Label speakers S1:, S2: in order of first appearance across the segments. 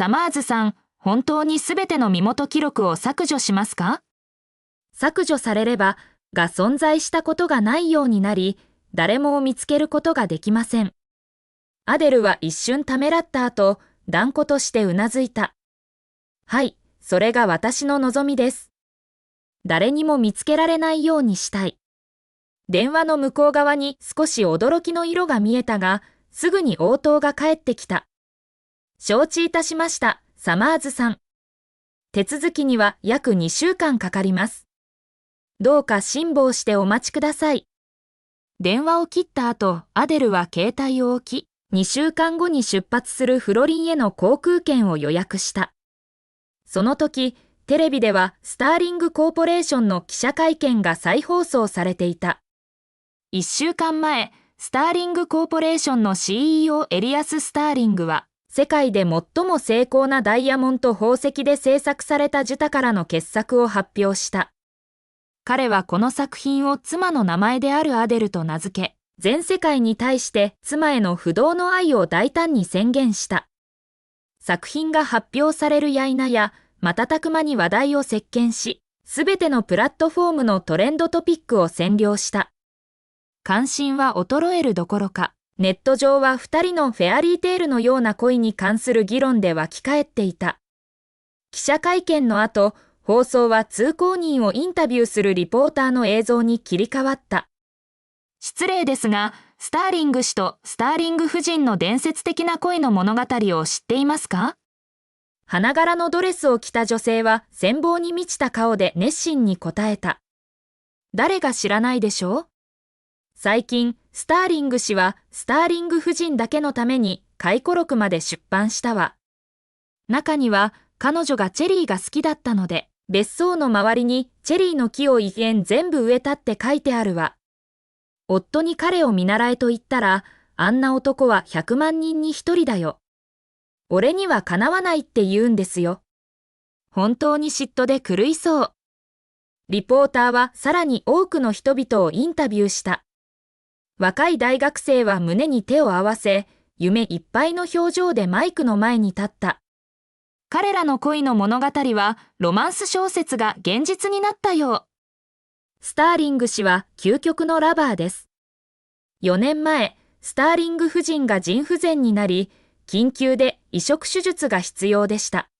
S1: サマーズさん、本当にすべての身元記録を削除しますか？
S2: 削除されれば、が存在したことがないようになり、誰も見つけることができません。アデルは一瞬ためらった後、断固としてうなずいた。はい、それが私の望みです。誰にも見つけられないようにしたい。電話の向こう側に少し驚きの色が見えたが、すぐに応答が返ってきた。承知いたしました、サマーズさん。手続きには約2週間かかります。どうか辛抱してお待ちください。
S1: 電話を切った後、アデルは携帯を置き、
S2: 2週間後に出発するフロリンへの航空券を予約した。その時、テレビではスターリングコーポレーションの記者会見が再放送されていた。
S1: 1週間前、スターリングコーポレーションの CEO エリアス・スターリングは、
S2: 世界で最も精巧なダイヤモンド宝石で制作されたジュタからの傑作を発表した。
S1: 彼はこの作品を妻の名前であるアデルと名付け、
S2: 全世界に対して妻への不動の愛を大胆に宣言した。作品が発表されるや否や、瞬く間に話題を席巻し、すべてのプラットフォームのトレンドトピックを占領した。
S1: 関心は衰えるどころか、
S2: ネット上は2人のフェアリーテールのような恋に関する議論で湧き返っていた。記者会見の後、放送は通行人をインタビューするリポーターの映像に切り替わった。
S1: 失礼ですが、スターリング氏とスターリング夫人の伝説的な恋の物語を知っていますか？
S2: 花柄のドレスを着た女性は羨望に満ちた顔で熱心に答えた。誰が知らないでしょう？最近、スターリング氏はスターリング夫人だけのために回顧録まで出版したわ。中には彼女がチェリーが好きだったので、別荘の周りにチェリーの木を一軒全部植えたって書いてあるわ。夫に彼を見習えと言ったら、あんな男は100万人に1人だよ。俺にはかなわないって言うんですよ。
S1: 本当に嫉妬で狂いそう。
S2: リポーターはさらに多くの人々をインタビューした。若い大学生は胸に手を合わせ、夢いっぱいの表情でマイクの前に立った。
S1: 彼らの恋の物語はロマンス小説が現実になったよ。
S2: スターリング氏は究極のラバーです。4年前、スターリング夫人が腎不全になり、緊急で移植手術が必要でした。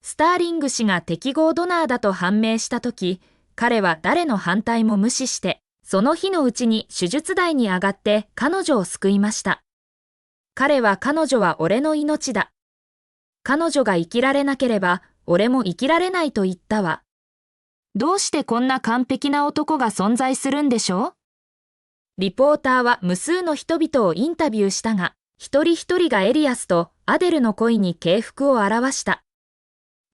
S2: スターリング氏が適合ドナーだと判明したとき、彼は誰の反対も無視して、その日のうちに手術台に上がって彼女を救いました。彼は彼女は俺の命だ。彼女が生きられなければ、俺も生きられないと言ったわ。
S1: どうしてこんな完璧な男が存在するんでしょう？
S2: リポーターは無数の人々をインタビューしたが、一人一人がエリアスとアデルの恋に敬服を表した。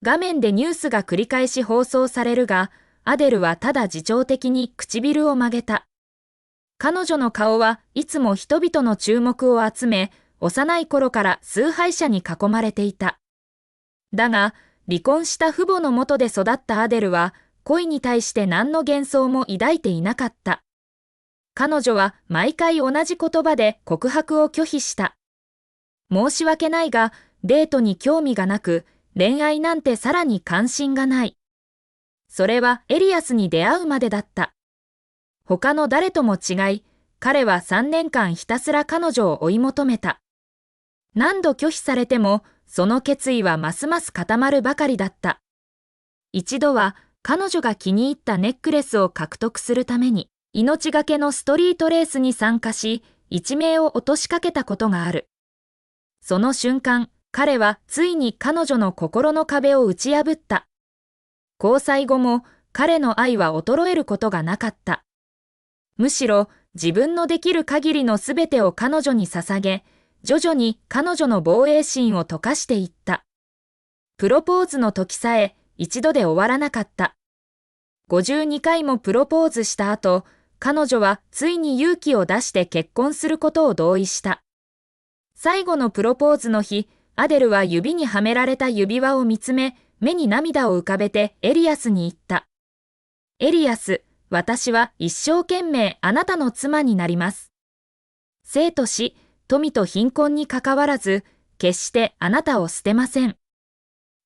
S2: 画面でニュースが繰り返し放送されるが、アデルはただ自重的に唇を曲げた。彼女の顔はいつも人々の注目を集め、幼い頃から崇拝者に囲まれていた。だが、離婚した父母の下で育ったアデルは、恋に対して何の幻想も抱いていなかった。彼女は毎回同じ言葉で告白を拒否した。申し訳ないが、デートに興味がなく、恋愛なんてさらに関心がない。それはエリアスに出会うまでだった。他の誰とも違い、彼は3年間ひたすら彼女を追い求めた。何度拒否されても、その決意はますます固まるばかりだった。一度は彼女が気に入ったネックレスを獲得するために、命がけのストリートレースに参加し、一命を落としかけたことがある。その瞬間、彼はついに彼女の心の壁を打ち破った。交際後も彼の愛は衰えることがなかった。むしろ自分のできる限りのすべてを彼女に捧げ、徐々に彼女の防衛心を溶かしていった。プロポーズの時さえ一度で終わらなかった。52回もプロポーズした後、彼女はついに勇気を出して結婚することを同意した。最後のプロポーズの日、アデルは指にはめられた指輪を見つめ、目に涙を浮かべてエリアスに言った。エリアス、私は一生懸命あなたの妻になります。生と死、富と貧困にかかわらず、決してあなたを捨てません。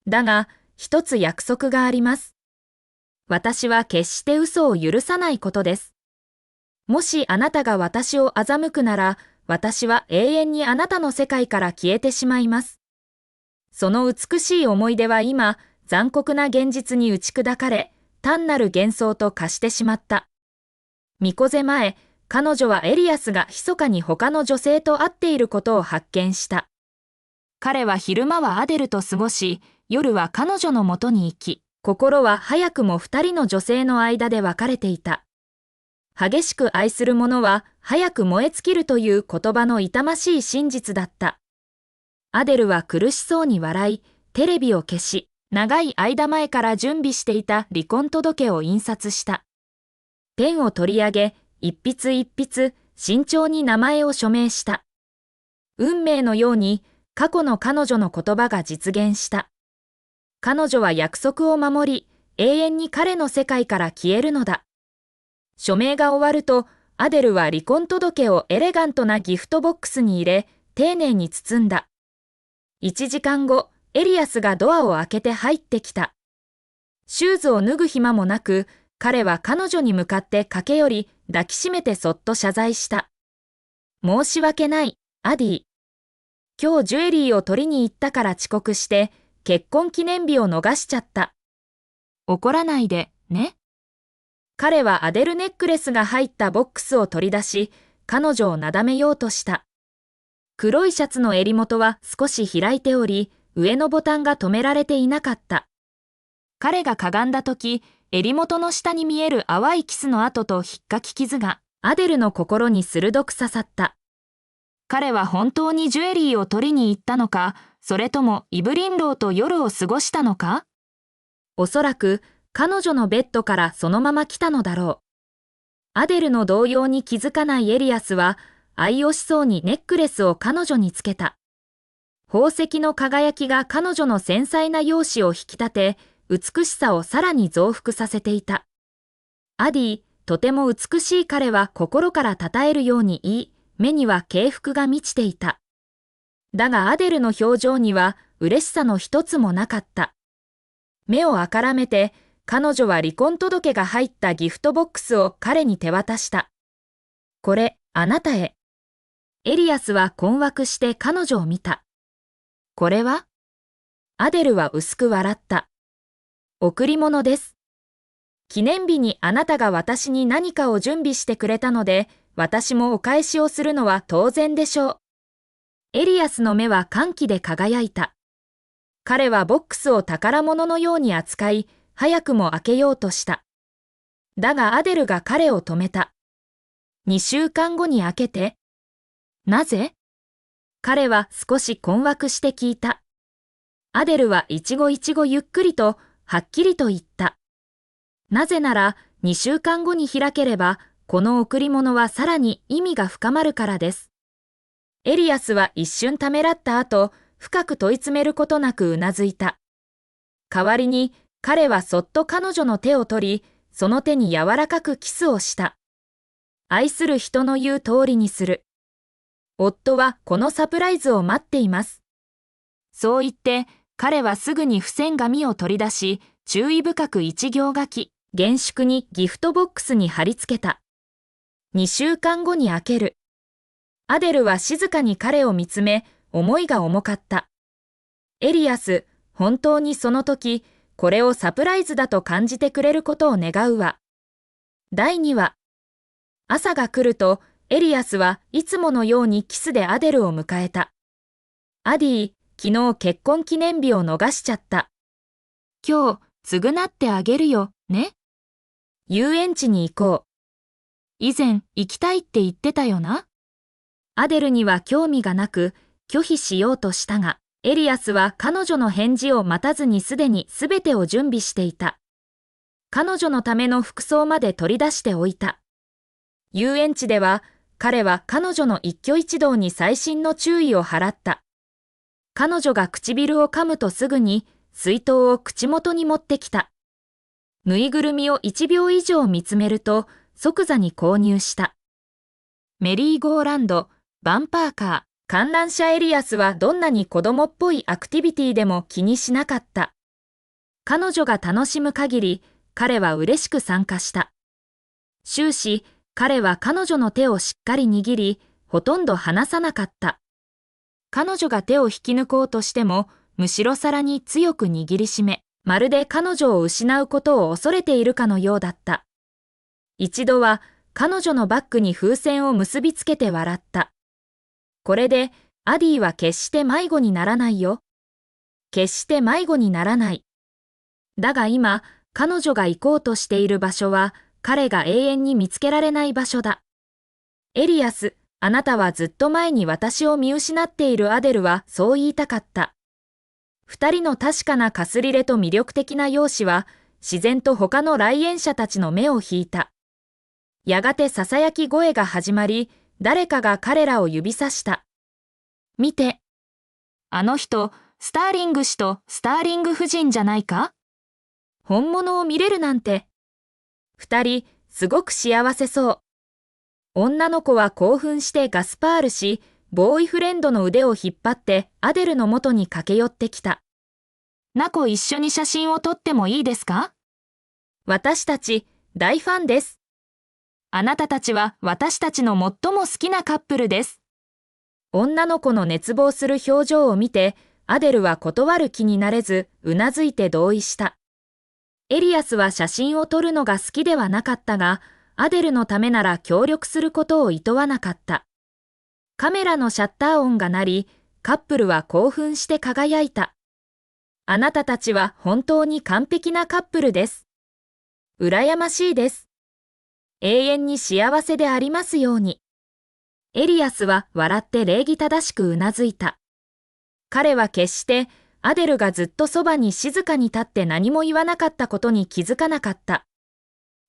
S2: だが、一つ約束があります。私は決して嘘を許さないことです。もしあなたが私を欺くなら、私は永遠にあなたの世界から消えてしまいます。その美しい思い出は今、残酷な現実に打ち砕かれ、単なる幻想と化してしまった。巫女背前、彼女はエリアスが密かに他の女性と会っていることを発見した。
S1: 彼は昼間はアデルと過ごし、夜は彼女のもとに行き、
S2: 心は早くも二人の女性の間で分かれていた。激しく愛する者は早く燃え尽きるという言葉の痛ましい真実だった。アデルは苦しそうに笑い、テレビを消し、長い間前から準備していた離婚届を印刷した。ペンを取り上げ、一筆一筆、慎重に名前を署名した。運命のように、過去の彼女の言葉が実現した。彼女は約束を守り、永遠に彼の世界から消えるのだ。署名が終わると、アデルは離婚届をエレガントなギフトボックスに入れ、丁寧に包んだ。1時間後、エリアスがドアを開けて入ってきた。シューズを脱ぐ暇もなく、彼は彼女に向かって駆け寄り、抱きしめてそっと謝罪した。申し訳ない、アディ。今日ジュエリーを取りに行ったから遅刻して、結婚記念日を逃しちゃった。
S1: 怒らないで、ね。
S2: 彼はアデルネックレスが入ったボックスを取り出し、彼女をなだめようとした。黒いシャツの襟元は少し開いており、上のボタンが止められていなかった。
S1: 彼がかがんだとき、襟元の下に見える淡いキスの跡とひっかき傷が、
S2: アデルの心に鋭く刺さった。
S1: 彼は本当にジュエリーを取りに行ったのか、それともイブリンローと夜を過ごしたのか？
S2: おそらく、彼女のベッドからそのまま来たのだろう。アデルの動揺に気づかないエリアスは、愛おしそうにネックレスを彼女につけた。宝石の輝きが彼女の繊細な容姿を引き立て、美しさをさらに増幅させていた。アディ、とても美しい彼は心から称えるように言い、目には敬服が満ちていた。だがアデルの表情には嬉しさの一つもなかった。目をあからめて、彼女は離婚届が入ったギフトボックスを彼に手渡した。これ、あなたへ。エリアスは困惑して彼女を見た。これは？アデルは薄く笑った。贈り物です。記念日にあなたが私に何かを準備してくれたので、私もお返しをするのは当然でしょう。エリアスの目は歓喜で輝いた。彼はボックスを宝物のように扱い、早くも開けようとした。だがアデルが彼を止めた。2週間後に開けて。なぜ？彼は少し困惑して聞いた。アデルは一語一語ゆっくりと、はっきりと言った。なぜなら、2週間後に開ければ、この贈り物はさらに意味が深まるからです。エリアスは一瞬ためらった後、深く問い詰めることなくうなずいた。代わりに、彼はそっと彼女の手を取り、その手に柔らかくキスをした。愛する人の言う通りにする。夫はこのサプライズを待っています。
S1: そう言って、彼はすぐに付箋紙を取り出し、注意深く一行書き、
S2: 厳粛にギフトボックスに貼り付けた。2週間後に開ける。アデルは静かに彼を見つめ、思いが重かった。エリアス、本当にその時、これをサプライズだと感じてくれることを願うわ。第2話。朝が来ると、エリアスはいつものようにキスでアデルを迎えた。アディ、昨日結婚記念日を逃しちゃった。
S1: 今日、償ってあげるよ、ね。
S2: 遊園地に行こう。
S1: 以前、行きたいって言ってたよな。
S2: アデルには興味がなく、拒否しようとしたが、エリアスは彼女の返事を待たずにすでに全てを準備していた。彼女のための服装まで取り出しておいた。遊園地では、彼は彼女の一挙一動に細心の注意を払った。彼女が唇を噛むとすぐに、水筒を口元に持ってきた。ぬいぐるみを1秒以上見つめると、即座に購入した。
S1: メリーゴーランド、バンパーカー、
S2: 観覧車エリアスはどんなに子供っぽいアクティビティでも気にしなかった。彼女が楽しむ限り、彼は嬉しく参加した。終始、彼は彼女の手をしっかり握り、ほとんど離さなかった。彼女が手を引き抜こうとしても、むしろさらに強く握りしめ、まるで彼女を失うことを恐れているかのようだった。一度は彼女のバッグに風船を結びつけて笑った。これでアディは決して迷子にならないよ。決して迷子にならない。だが今、彼女が行こうとしている場所は、彼が永遠に見つけられない場所だ。エリアス、あなたはずっと前に私を見失っている。アデルはそう言いたかった。二人の確かなかすりれと魅力的な容姿は、自然と他の来園者たちの目を引いた。やがて囁き声が始まり、誰かが彼らを指さした。
S1: 見て。あの人、スターリング氏とスターリング夫人じゃないか？
S2: 本物を見れるなんて。二人、すごく幸せそう。女の子は興奮してガスパールし、ボーイフレンドの腕を引っ張ってアデルの元に駆け寄ってきた。
S1: ナコ一緒に写真を撮ってもいいですか？
S2: 私たち、大ファンです。
S1: あなたたちは私たちの最も好きなカップルです。
S2: 女の子の熱望する表情を見て、アデルは断る気になれず、うなずいて同意した。エリアスは写真を撮るのが好きではなかったが、アデルのためなら協力することを厭わなかった。カメラのシャッター音が鳴り、カップルは興奮して輝いた。あなたたちは本当に完璧なカップルです。羨ましいです。永遠に幸せでありますように。エリアスは笑って礼儀正しくうなずいた。彼は決してアデルがずっとそばに静かに立って何も言わなかったことに気づかなかった。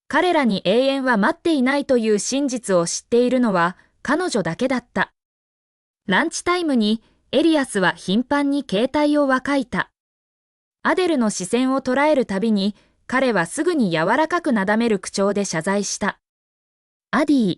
S2: 彼らに永遠は待っていないという真実を知っているのは彼女だけだった。ランチタイムにエリアスは頻繁に携帯をわかいた。アデルの視線を捉えるたびに彼はすぐに柔らかくなだめる口調で謝罪した。アディ。